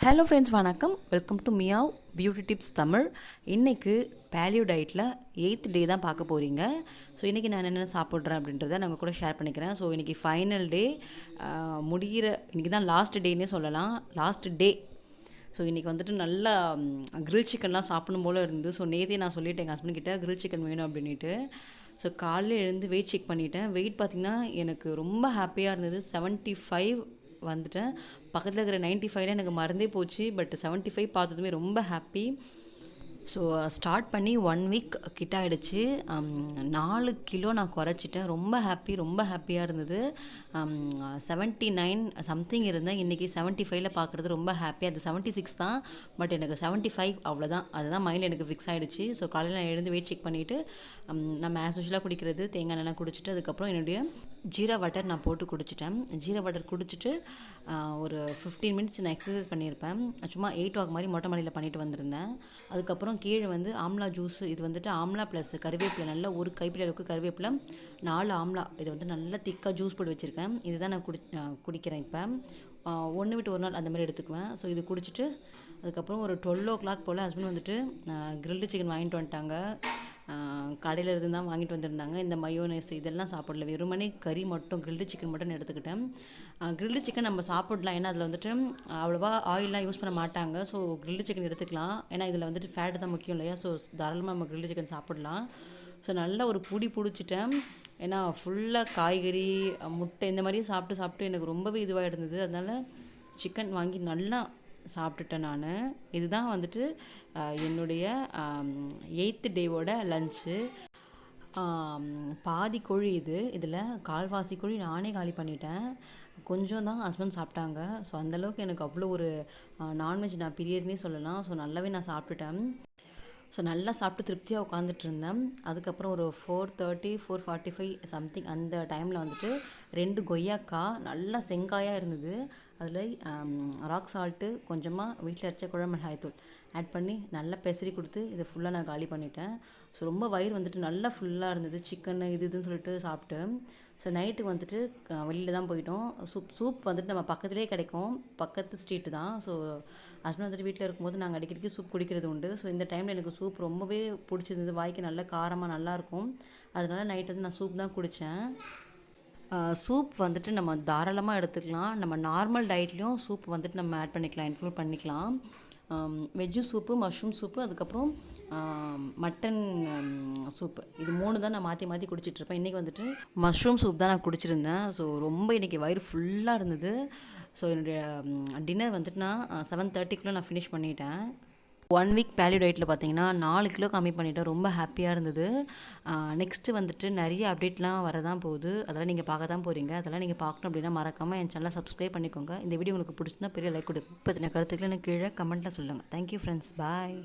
Hello friends, வணக்கம். Welcome to meow beauty tips Tamil. இன்றைக்கு paleo டயட்டில் 8th டே தான் பார்க்க போகிறீங்க. ஸோ இன்றைக்கி நான் என்னென்ன சாப்பிட்றேன் அப்படின்றத நாங்கள் கூட ஷேர் பண்ணிக்கிறேன். ஸோ இன்றைக்கி ஃபைனல் டே முடிகிற இன்றைக்கி தான் லாஸ்ட் டேன்னே சொல்லலாம். Last day. ஸோ இன்றைக்கி வந்துட்டு நல்லா கிரில் சிக்கன்லாம் சாப்பிடணும் போல் இருந்து. ஸோ நேற்றே நான் சொல்லிவிட்டேன் எங்கள் ஹஸ்பண்ட் கிட்டே கிரில் சிக்கன் வேணும் அப்படின்ட்டு. ஸோ காலையில் எழுந்து வெயிட் செக் பண்ணிவிட்டேன். வெயிட் பார்த்திங்கன்னா எனக்கு ரொம்ப ஹாப்பியாக இருந்தது. 75 வந்துட்டேன். பக்கத்தில் இருக்கிற 95 எனக்கு மறந்தே போச்சு. பட் 75 பார்த்ததுமே ரொம்ப ஹாப்பி. ஸோ ஸ்டார்ட் பண்ணி 1 வீக் கிட்ட ஆகிடுச்சு. 4 கிலோ நான் குறைச்சிட்டேன். ரொம்ப ஹாப்பியாக இருந்தது. 79 சம்திங் இருந்தேன். இன்றைக்கி 75ல் பார்க்குறது ரொம்ப ஹாப்பி. அது 76 தான், பட் எனக்கு 75 அவ்வளோதான். அதுதான் மைண்டில் எனக்கு ஃபிக்ஸ் ஆகிடுச்சு. ஸோ காலையில் நான் எழுந்து வெயிட் செக் பண்ணிவிட்டு நம்ம ஆஸ் யூஷுவலாக குடிக்கிறது தேங்காய் எண்ணெய் குடிச்சிட்டு அதுக்கப்புறம் என்னுடைய ஜீரா வாட்டர் நான் போட்டு குடிச்சிட்டேன். ஜீரா வாட்டர் குடிச்சிட்டு ஒரு 15 மினிட்ஸ் நான் எக்ஸசைஸ் பண்ணியிருப்பேன். சும்மா 8 o'clock மாதிரி மொட்டை மாடியில் பண்ணிட்டு வந்திருந்தேன். அதுக்கப்புறம் கீழே வந்து ஆம்லா ஜூஸ், இது வந்துட்டு ஆம்லா ப்ளஸ் கருவேப்பிலை, நல்லா ஒரு கைப்பிடி அளவுக்கு கருவேப்பிலை, 4 ஆம்லா, இது வந்து நல்லா திக்காக ஜூஸ் போட்டு வச்சுருக்கேன். இதுதான் நான் குடிக்கிறேன். இப்போ 1 விட்டு 1 நாள் அந்த மாதிரி எடுத்துக்குவேன். ஸோ இது குடிச்சிட்டு அதுக்கப்புறம் ஒரு 12 o'clock போல் ஹஸ்பண்ட் வந்துட்டு கிரில்டு சிக்கன் வாங்கிட்டு வந்துட்டாங்க. கடையில் இருந்து தான் வாங்கிட்டு வந்திருந்தாங்க. இந்த மயோனைஸ் இதெல்லாம் சாப்பிடல, வெறுமனே கறி மட்டும், கிரில்டு சிக்கன் மட்டும் எடுத்துக்கிட்டேன். கிரில்டு சிக்கன் நம்ம சாப்பிடலாம், ஏன்னா அதில் வந்துட்டு அவ்வளோவா ஆயிலெலாம் யூஸ் பண்ண மாட்டாங்க. ஸோ கிரில்டு சிக்கன் எடுத்துக்கலாம், ஏன்னா இதில் வந்துட்டு ஃபேட் தான் முக்கியம் இல்லையா. ஸோ தாராளமாக நம்ம கிரில்டு சிக்கன் சாப்பிடலாம். ஸோ நல்லா ஒரு பிடிச்சிட்டேன். ஏன்னா ஃபுல்லாக காய்கறி முட்டை இந்த மாதிரியே சாப்பிட்டு எனக்கு ரொம்பவே இதுவாக இருந்தது. அதனால் சிக்கன் வாங்கி நல்லா சாப்பிட்டுட்டேன் நான். இதுதான் வந்துட்டு என்னுடைய 8th டேவோட லன்ச்சு. பாதி கோழி இதில் கால்வாசி கோழி நானே காலி பண்ணிட்டேன். கொஞ்சம் தான் ஹஸ்பண்ட் சாப்பிட்டாங்க. ஸோ அந்தளவுக்கு எனக்கு அவ்வளோ ஒரு நான்வெஜ் நான் பிரியர்னே சொல்லலாம். ஸோ நல்லாவே நான் சாப்பிட்டுட்டேன். ஸோ நல்லா சாப்பிட்டு திருப்தியாக உட்காந்துட்டு இருந்தேன். அதுக்கப்புறம் ஒரு 4:30 4:45 சம்திங் அந்த டைமில் வந்துட்டு 2 கொய்யாக்காய் நல்லா செங்காயாக இருந்தது. அதில் ராக் சால்ட்டு, கொஞ்சமாக வீட்டில் அரைச்ச குழம்பு மிளகாய்த்தூள் ஆட் பண்ணி நல்லா பெசரி கொடுத்து இதை ஃபுல்லாக நான் காலி பண்ணிட்டேன். ஸோ ரொம்ப வயிறு வந்துட்டு நல்லா ஃபுல்லாக இருந்தது. சிக்கன் இதுன்னு சொல்லிட்டு சாப்பிட்டு. ஸோ நைட்டுக்கு வந்துட்டு வெளியில் தான் போயிட்டோம். சூப் வந்துட்டு நம்ம பக்கத்துலேயே கிடைக்கும், பக்கத்து ஸ்ட்ரீட்டு தான். ஸோ ஹஸ்பண்ட் வந்துட்டு வீட்டில் இருக்கும்போது நாங்கள் அடிக்கடிக்கு சூப் குடிக்கிறது உண்டு. ஸோ இந்த டைமில் எனக்கு சூப் ரொம்பவே பிடிச்சிருந்தது. வாய்க்கு நல்லா காரமாக நல்லாயிருக்கும். அதனால நைட் வந்து நான் சூப் தான் குடித்தேன். சூப் வந்துட்டு நம்ம தாராளமாக எடுத்துக்கலாம். நம்ம நார்மல் டயட்லேயும் சூப் வந்துட்டு நம்ம ஆட் பண்ணிக்கலாம், இன்க்ளூட் பண்ணிக்கலாம். வெஜ்ஜு சூப்பு, மஷ்ரூம் சூப்பு, அதுக்கப்புறம் மட்டன் சூப்பு, இது 3 தான் நான் மாற்றி குடிச்சிட்ருப்பேன். இன்றைக்கி வந்துட்டு மஷ்ரூம் சூப் தான் நான் குடிச்சிருந்தேன். ஸோ ரொம்ப இன்றைக்கி வயிறு ஃபுல்லாக இருந்தது. ஸோ என்னுடைய டின்னர் வந்துட்டு நான் 7:30 நான் ஃபினிஷ் பண்ணிட்டேன். 1 வீக் பேலியோ டயட்டில் பார்த்தீங்கன்னா 4 கிலோ கம்மி பண்ணிட்டேன். ரொம்ப ஹாப்பியாக இருந்தது. நெக்ஸ்ட்டு வந்துட்டு நிறைய அப்டேட்லாம் வரதான் போகுது. அதெல்லாம் நீங்கள் பார்க்க தான் போகிறீங்க. அதெல்லாம் நீங்கள் பார்க்கணும் அப்படின்னா மறக்காமல் என் சேனலை சப்ஸ்கிரைப் பண்ணிக்கோங்க. இந்த வீடியோ உங்களுக்கு பிடிச்சிருந்தா பெரிய லைக் கொடுங்க. பற்றின கருத்துக்களை எனக்கு கீழே கமெண்ட்டில் சொல்லுங்கள். தேங்க்யூ ஃப்ரெண்ட்ஸ், பாய்.